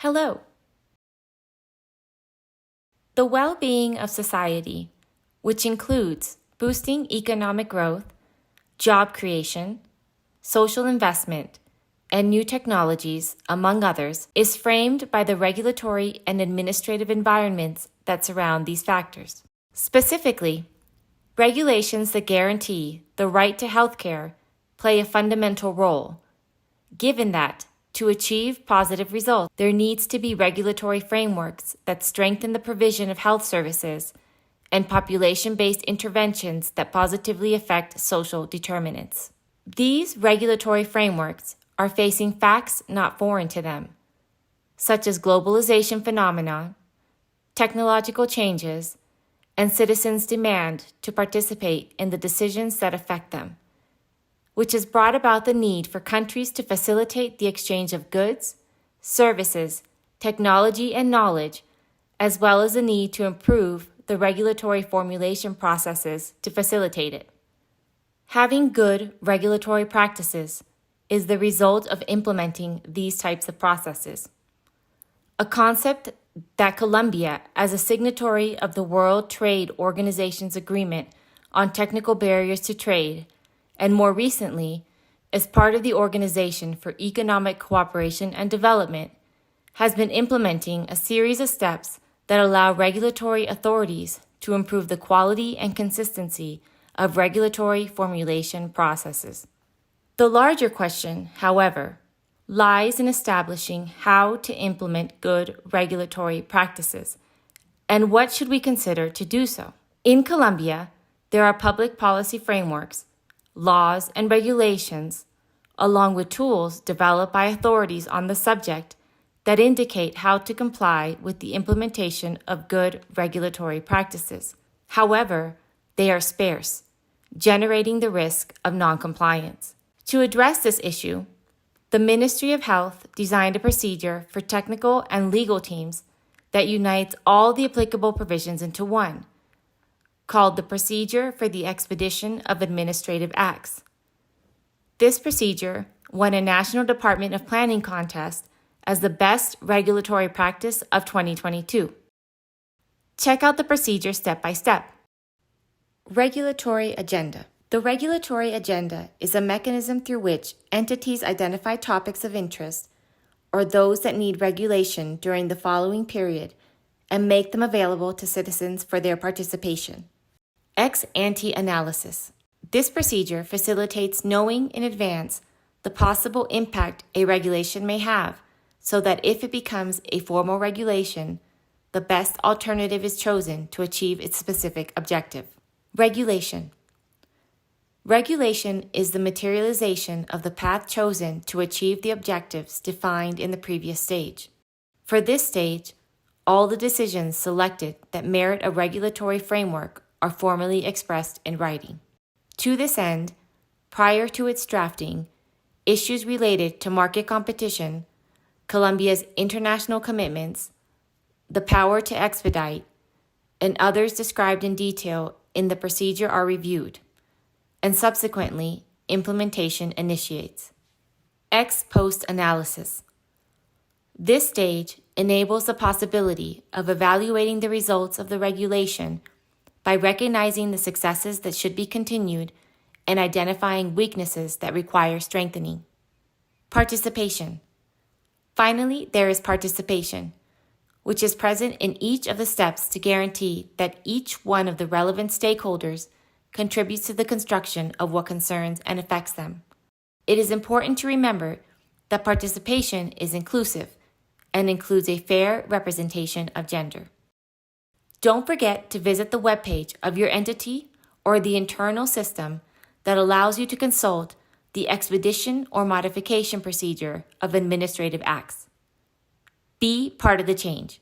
Hello. The well-being of society, which includes boosting economic growth, job creation, social investment, and new technologies, among others, is framed by the regulatory and administrative environments that surround these factors. Specifically, regulations that guarantee the right to health care play a fundamental role, given that to achieve positive results, there needs to be regulatory frameworks that strengthen the provision of health services and population-based interventions that positively affect social determinants. These regulatory frameworks are facing facts not foreign to them, such as globalization phenomena, technological changes, and citizens' demand to participate in the decisions that affect them, which has brought about the need for countries to facilitate the exchange of goods, services, technology, and knowledge, as well as the need to improve the regulatory formulation processes to facilitate it. Having good regulatory practices is the result of implementing these types of processes, a concept that Colombia, as a signatory of the World Trade Organization's Agreement on Technical Barriers to Trade, and more recently, as part of the Organization for Economic Cooperation and Development, has been implementing a series of steps that allow regulatory authorities to improve the quality and consistency of regulatory formulation processes. The larger question, however, lies in establishing how to implement good regulatory practices, and what should we consider to do so. In Colombia, there are public policy frameworks, laws, and regulations, along with tools developed by authorities on the subject that indicate how to comply with the implementation of good regulatory practices. However, they are sparse, generating the risk of noncompliance. To address this issue, the Ministry of Health designed a procedure for technical and legal teams that unites all the applicable provisions into one, called the Procedure for the Expedition of Administrative Acts. This procedure won a National Department of Planning contest as the best regulatory practice of 2022. Check out the procedure step by step. Regulatory Agenda. The regulatory agenda is a mechanism through which entities identify topics of interest or those that need regulation during the following period and make them available to citizens for their participation. Ex ante analysis. This procedure facilitates knowing in advance the possible impact a regulation may have, so that if it becomes a formal regulation, the best alternative is chosen to achieve its specific objective. Regulation. Regulation is the materialization of the path chosen to achieve the objectives defined in the previous stage. For this stage, all the decisions selected that merit a regulatory framework are formally expressed in writing. To this end, prior to its drafting, issues related to market competition, Colombia's international commitments, the power to expedite, and others described in detail in the procedure are reviewed, and subsequently, implementation initiates. Ex post analysis. This stage enables the possibility of evaluating the results of the regulation by recognizing the successes that should be continued and identifying weaknesses that require strengthening. Participation. Finally, there is participation, which is present in each of the steps to guarantee that each one of the relevant stakeholders contributes to the construction of what concerns and affects them. It is important to remember that participation is inclusive and includes a fair representation of gender. Don't forget to visit the webpage of your entity or the internal system that allows you to consult the expedition or modification procedure of administrative acts. Be part of the change.